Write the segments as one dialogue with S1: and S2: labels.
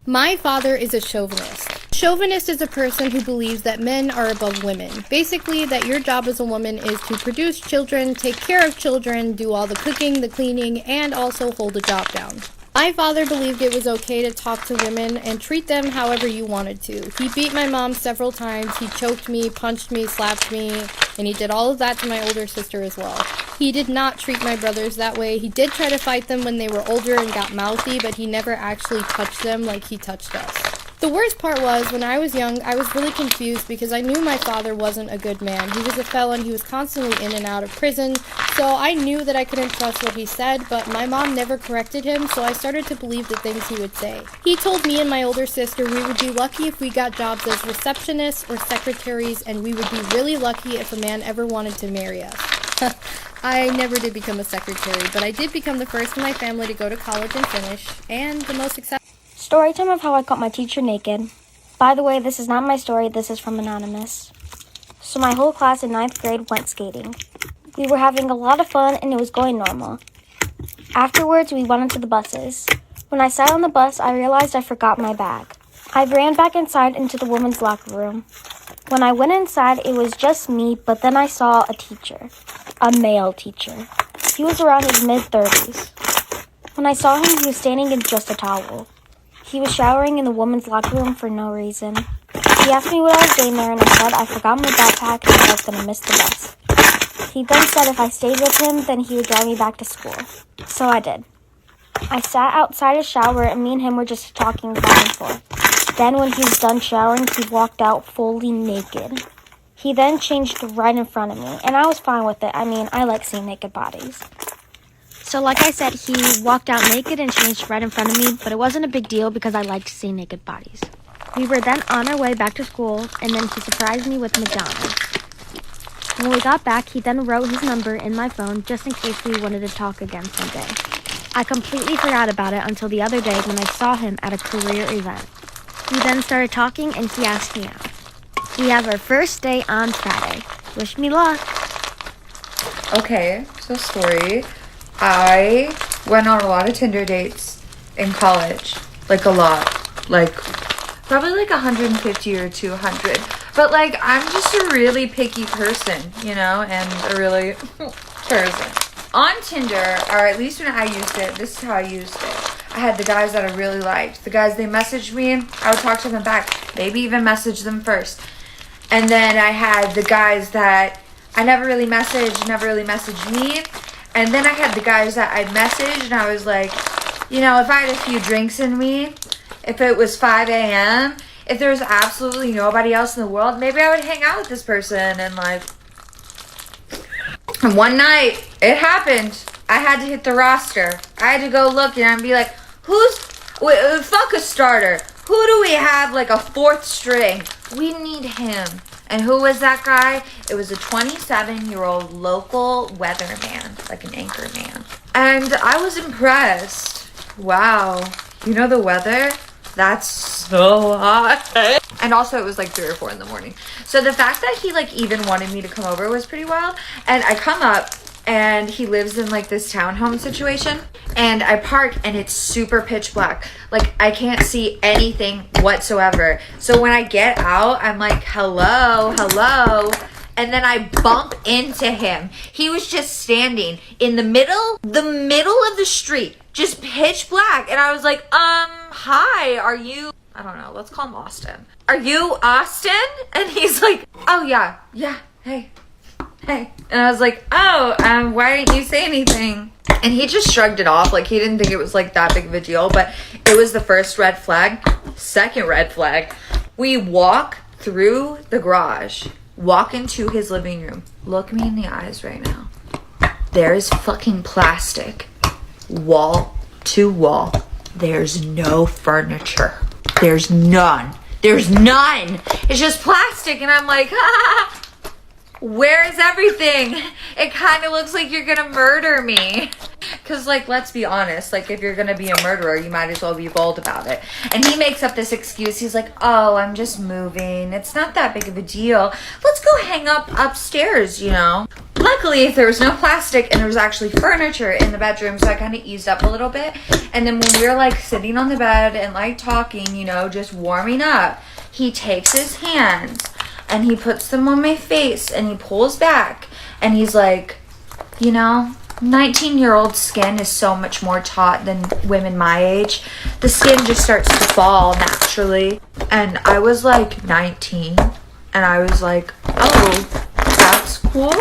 S1: My father is a chauvinist. Chauvinist is a person who believes that men are above women. Basically, that your job as a woman is to produce children, take care of children, do all the cooking, the cleaning, and also hold a job down. My father believed it was okay to talk to women and treat them however you wanted to. He beat my mom several times, he choked me, punched me, slapped me, and he did all of that to my older sister as well. He did not treat my brothers that way. He did try to fight them when they were older and got mouthy, but he never actually touched them like he touched us. The worst part was, when I was young, I was really confused because I knew my father wasn't a good man. He was a felon, he was constantly in and out of prison, so I knew that I couldn't trust what he said, but my mom never corrected him, so I started to believe the things he would say. He told me and my older sister we would be lucky if we got jobs as receptionists or secretaries, and we would be really lucky if a man ever wanted to marry us. I never did become a secretary, but I did become the first in my family to go to college and finish, and the most successful.
S2: Storytime of how I caught my teacher naked. By the way, this is not my story, this is from Anonymous. So my whole class in 9th grade went skating. We were having a lot of fun and it was going normal. Afterwards, we went into the buses. When I sat on the bus, I realized I forgot my bag. I ran back inside into the women's locker room. When I went inside, it was just me, but then I saw a teacher. A male teacher. He was around his mid-30s. When I saw him, he was standing in just a towel. He was showering in the women's locker room for no reason. He asked me what I was doing there, and I said I forgot my backpack and I was going to miss the bus. He then said if I stayed with him, then he would drive me back to school. So I did. I sat outside his shower, and me and him were just talking back and forth. Then when he was done showering, he walked out fully naked. He then changed right in front of me, and I was fine with it. I mean, I like seeing naked bodies. So like I said, he walked out naked and changed right in front of me, but it wasn't a big deal because I liked seeing naked bodies. We were then on our way back to school, and then he surprised me with McDonald's. When we got back, he then wrote his number in my phone just in case we wanted to talk again someday. I completely forgot about it until the other day when I saw him at a career event. We then started talking and he asked me out. We have our first date on Friday. Wish me luck.
S3: Okay, so story. I went on a lot of Tinder dates in college. Like a lot. Like probably like 150 or 200. But like I'm just a really picky person, you know, and a really person. On Tinder, or at least when I used it, this is how I used it. I had the guys that I really liked. The guys they messaged me, I would talk to them back. Maybe even message them first. And then I had the guys that I never really messaged me. And then I had the guys that I'd messaged, and I was like, you know, if I had a few drinks in me, if it was 5 a.m., if there was absolutely nobody else in the world, maybe I would hang out with this person. And like, one night, it happened. I had to hit the roster. I had to go look and be like, fuck a starter. Who do we have like a fourth string? We need him. And who was that guy? It was a 27-year-old local weatherman, like an anchor man. And I was impressed. Wow. You know the weather? That's so hot. And also it was like 3 or 4 in the morning. So the fact that he like even wanted me to come over was pretty wild. And I come up and he lives in like this townhome situation. And I park and it's super pitch black. Like I can't see anything whatsoever. So when I get out, I'm like, hello. And then I bump into him. He was just standing in the middle of the street, just pitch black. And I was like, hi, are you, I don't know, let's call him Austin. Are you Austin? And he's like, oh yeah, hey. And I was like, oh, why didn't you say anything? And he just shrugged it off. Like he didn't think it was like that big of a deal, but it was the first red flag. Second red flag. We walk through the garage, walk into his living room. Look me in the eyes right now. There is fucking plastic. Wall to wall. There's no furniture. There's none. It's just plastic. And I'm like, where is everything? It kind of looks like you're gonna murder me. Because, like, let's be honest. Like, if you're going to be a murderer, you might as well be bold about it. And he makes up this excuse. He's like, oh, I'm just moving. It's not that big of a deal. Let's go hang up upstairs, you know. Luckily, there was no plastic and there was actually furniture in the bedroom. So I kind of eased up a little bit. And then when we were, like, sitting on the bed and, like, talking, you know, just warming up, he takes his hands and he puts them on my face and he pulls back. And he's like, you know, 19-year-old skin is so much more taut than women my age. The skin just starts to fall naturally. And I was like 19. And I was like, oh, that's cool.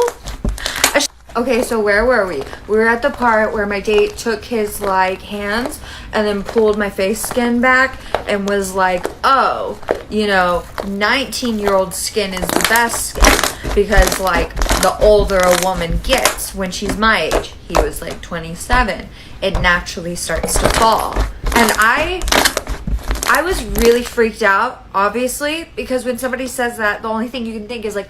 S3: Okay, so where were we? We were at the part where my date took his, like, hands and then pulled my face skin back and was like, oh, you know, 19-year-old skin is the best skin because, like, the older a woman gets when she's my age, he was, like, 27, it naturally starts to fall. And I was really freaked out, obviously, because when somebody says that, the only thing you can think is, like,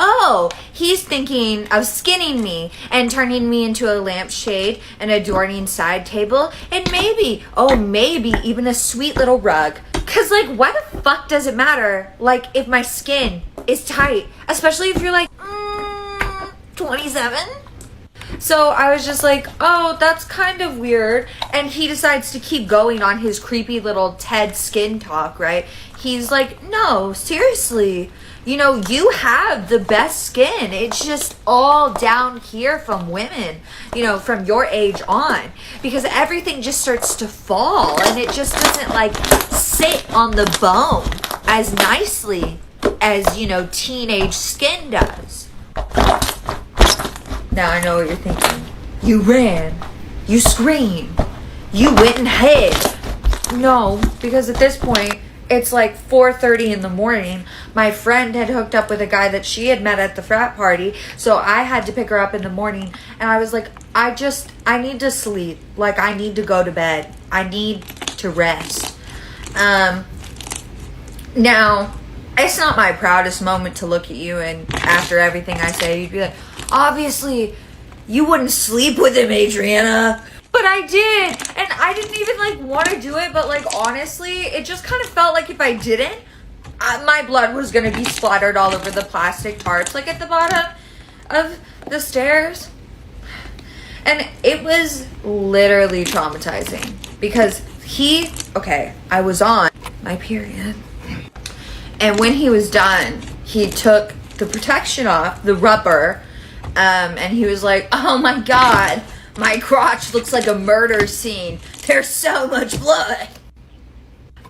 S3: oh, he's thinking of skinning me and turning me into a lampshade, an adorning side table, and maybe, oh, maybe even a sweet little rug. Because, like, why the fuck does it matter, like, if my skin is tight? Especially if you're, like, 27? So I was just like, oh, that's kind of weird. And he decides to keep going on his creepy little Ted skin talk, right? He's like, no, seriously. You know, you have the best skin. It's just all down here from women, you know, from your age on. Because everything just starts to fall and it just doesn't, like, sit on the bone as nicely as, you know, teenage skin does. Now I know what you're thinking. You ran. You screamed. You went and hid. No, because at this point, it's like 4:30 in the morning. My friend had hooked up with a guy that she had met at the frat party. So I had to pick her up in the morning. And I was like, I need to sleep. Like, I need to go to bed. I need to rest. Now, it's not my proudest moment to look at you and after everything I say, you'd be like, obviously, you wouldn't sleep with him, Adriana. But I did. And I didn't even, like, want to do it. But, like, honestly, it just kind of felt like if I didn't, my blood was going to be splattered all over the plastic tarps, like, at the bottom of the stairs. And it was literally traumatizing. Because I was on my period. And when he was done, he took the protection off, the rubber, and he was like, oh my God, my crotch looks like a murder scene. There's so much blood.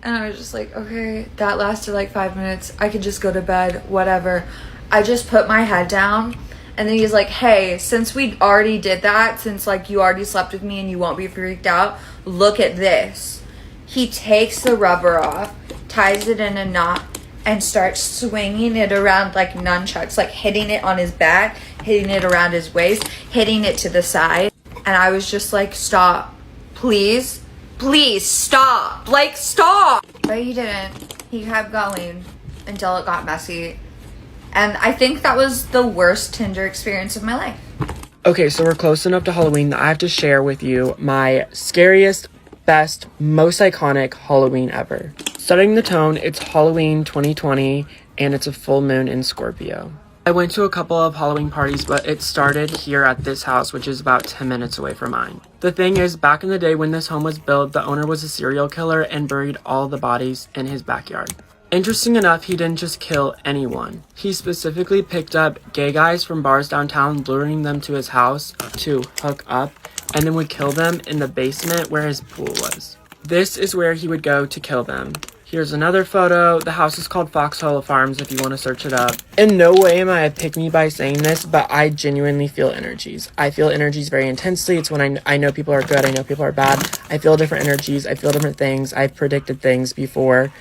S3: And I was just like, okay, that lasted like 5 minutes. I could just go to bed, whatever. I just put my head down. And then he's like, hey, since we already did that, since, like, you already slept with me and you won't be freaked out, look at this. He takes the rubber off, ties it in a knot, and starts swinging it around like nunchucks, like hitting it on his back, hitting it around his waist, hitting it to the side. And I was just like, stop. Please stop. Like, stop. But he didn't. He kept going until it got messy. And I think that was the worst Tinder experience of my life.
S4: Okay, so we're close enough to Halloween that I have to share with you my scariest, best, most iconic Halloween ever. Setting the tone, it's Halloween 2020, and it's a full moon in Scorpio. I went to a couple of Halloween parties, but it started here at this house, which is about 10 minutes away from mine. The thing is, back in the day when this home was built, the owner was a serial killer and buried all the bodies in his backyard. Interesting enough, he didn't just kill anyone. He specifically picked up gay guys from bars downtown, luring them to his house to hook up, and then would kill them in the basement where his pool was. This is where he would go to kill them. Here's another photo. The house is called Foxhole Farms if you want to search it up. In no way am I a pick-me by saying this, but I genuinely feel energies. I feel energies very intensely. It's when I know people are good, I know people are bad. I feel different energies, I feel different things. I've predicted things before.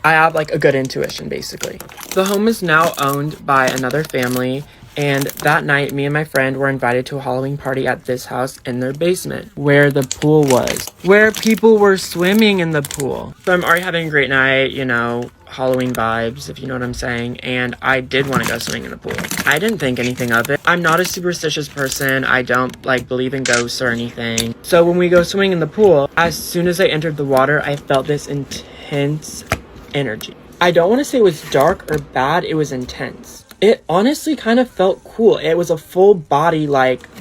S4: I have like a good intuition, basically. The home is now owned by another family, And that night, me and my friend were invited to a Halloween party at this house in their basement, where the pool was, where people were swimming in the pool. So I'm already having a great night, you know, Halloween vibes, if you know what I'm saying. And I did want to go swimming in the pool. I didn't think anything of it. I'm not a superstitious person. I don't believe in ghosts or anything. So when we go swimming in the pool, as soon as I entered the water, I felt this intense energy. I don't want to say it was dark or bad, it was intense. It honestly kind of felt cool. It was a full body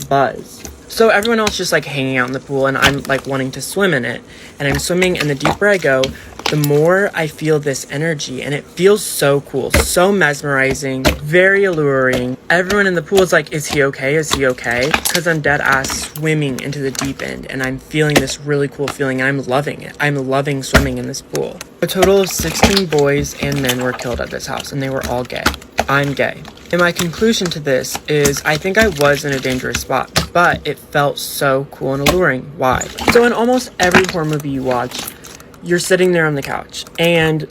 S4: buzz. So everyone else just hanging out in the pool, and I'm wanting to swim in it. And I'm swimming, and the deeper I go, the more I feel this energy, and it feels so cool, so mesmerizing, very alluring. Everyone in the pool is like, is he okay? Is he okay? Because I'm dead ass swimming into the deep end, and I'm feeling this really cool feeling, and I'm loving it. I'm loving swimming in this pool. A total of 16 boys and men were killed at this house, and they were all gay. I'm gay. And my conclusion to this is I think I was in a dangerous spot, but it felt so cool and alluring. Why? So in almost every horror movie you watch, you're sitting there on the couch, and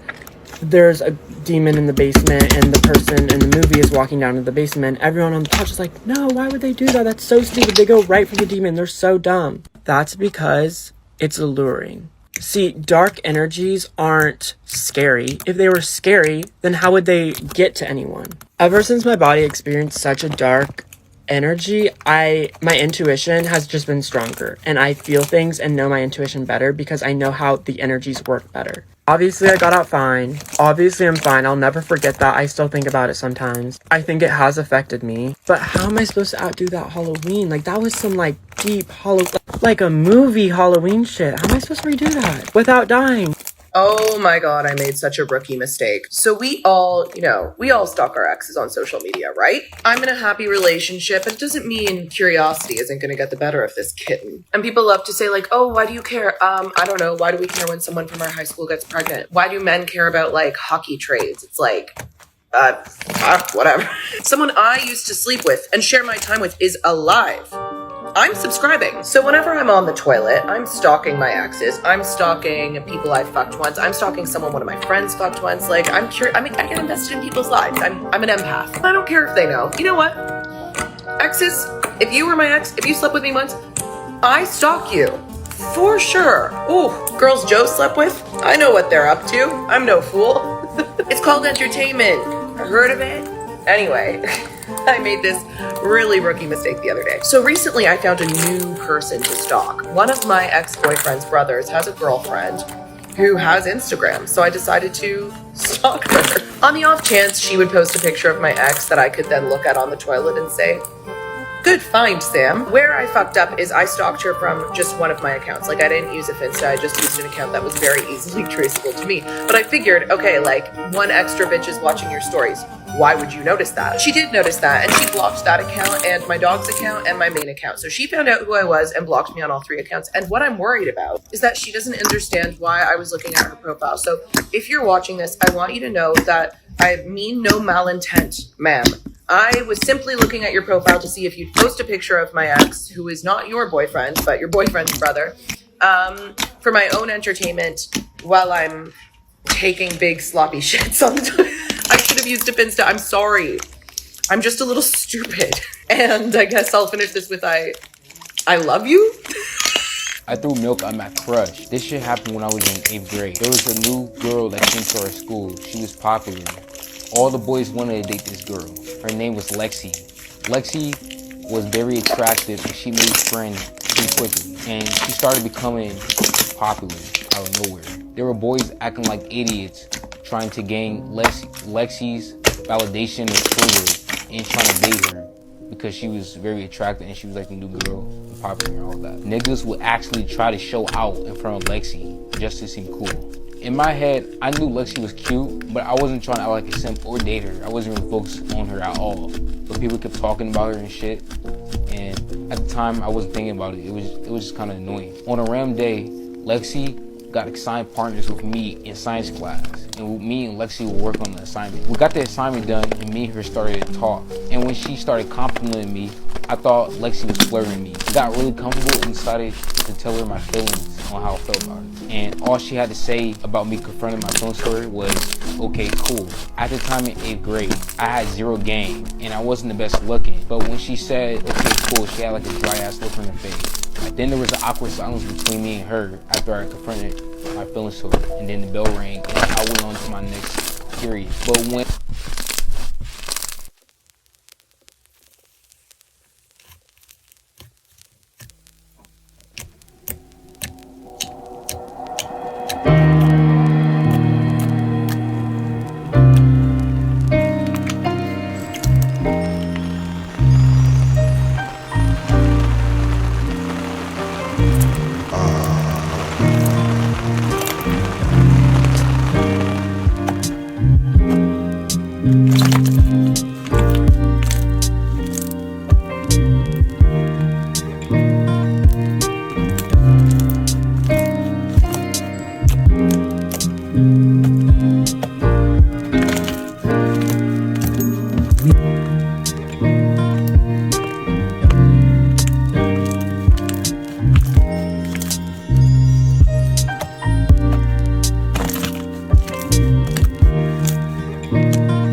S4: there's a demon in the basement, and the person in the movie is walking down to the basement. Everyone on the couch is like, no, why would they do that? That's so stupid. They go right for the demon. They're so dumb. That's because it's alluring. See, dark energies aren't scary. If they were scary, then how would they get to anyone? Ever since my body experienced such a dark energy, my intuition has just been stronger, and I feel things and know my intuition better because I know how the energies work better. Obviously, I got out fine. Obviously, I'm fine. I'll never forget that. I still think about it sometimes. I think it has affected me. But how am I supposed to outdo that Halloween? That was some deep a movie Halloween shit. How am I supposed to redo that without dying?
S5: Oh my god, I made such a rookie mistake. So we all stalk our exes on social media, right? I'm in a happy relationship. It doesn't mean curiosity isn't gonna get the better of this kitten. And people love to say oh, why do you care? I don't know. Why do we care when someone from our high school gets pregnant? Why do men care about hockey trades? It's whatever. Someone I used to sleep with and share my time with is alive. I'm subscribing. So whenever I'm on the toilet, I'm stalking my exes. I'm stalking people I fucked once. I'm stalking someone one of my friends fucked once. I'm curious. I get invested in people's lives. I'm an empath. I don't care if they know. You know what? Exes, if you were my ex, if you slept with me once, I stalk you. For sure. Ooh, girls Joe slept with? I know what they're up to. I'm no fool. It's called entertainment. Heard of it? Anyway, I made this really rookie mistake the other day. So recently I found a new person to stalk. One of my ex-boyfriend's brothers has a girlfriend who has Instagram, so I decided to stalk her. On the off chance she would post a picture of my ex that I could then look at on the toilet and say, good find, Sam. Where I fucked up is I stalked her from just one of my accounts. I didn't use a Finsta, I just used an account that was very easily traceable to me. But I figured, okay, one extra bitch is watching your stories. Why would you notice that? She did notice that, and she blocked that account and my dog's account and my main account. So she found out who I was and blocked me on all 3 accounts. And what I'm worried about is that she doesn't understand why I was looking at her profile. So if you're watching this, I want you to know that I mean no malintent, ma'am. I was simply looking at your profile to see if you'd post a picture of my ex, who is not your boyfriend, but your boyfriend's brother, for my own entertainment while I'm taking big sloppy shits on the toilet. I should have used a Finsta. I'm sorry. I'm just a little stupid. And I guess I'll finish this with I love you.
S6: I threw milk on my crush. This shit happened when I was in 8th grade. There was a new girl that came to our school. She was popular. All the boys wanted to date this girl. Her name was Lexi. Lexi was very attractive and she made friends pretty quickly. And she started becoming popular out of nowhere. There were boys acting like idiots trying to gain Lexi's validation and approval and trying to date her because she was very attractive and she was the new girl and popular and all that. Niggas would actually try to show out in front of Lexi just to seem cool. In my head, I knew Lexi was cute, but I wasn't trying to act like a simp or date her. I wasn't really focused on her at all. But people kept talking about her and shit. And at the time, I wasn't thinking about it. It was just kind of annoying. On a random day, Lexi got assigned partners with me in science class, and me and Lexi would work on the assignment. We got the assignment done, and me and her started to talk. And when she started complimenting me, I thought Lexi was flirting me. I got really comfortable and decided to tell her my feelings on how I felt about it. And all she had to say about me confronting my feelings for her was, okay, cool. At the time in 8th grade, I had 0 game, and I wasn't the best looking. But when she said, okay, cool, she had like a dry ass look on her face. Then there was an awkward silence between me and her after I confronted my feelings to her. And then the bell rang, and I went on to my next period. But when